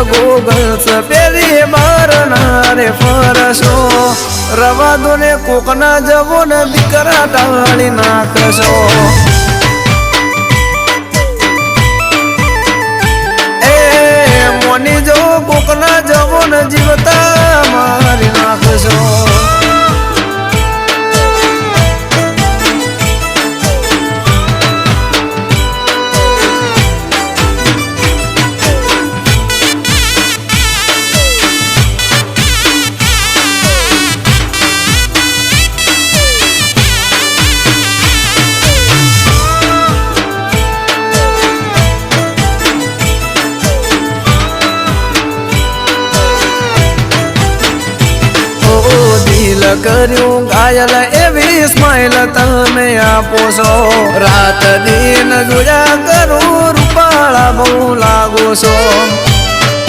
goggle સપેરી બારનારે ફરશો રવા દો ને કોકના જવો ને દીકરા ટાળી નાખશો એ મોની જો કોકના જવો ને જીવતા મારી નાખશો કર્યું ઘાયલ એવી સ્માઈલ તમે આપો છો રાત દિન જોયા કરું રૂપાળા બહુ લાગો છો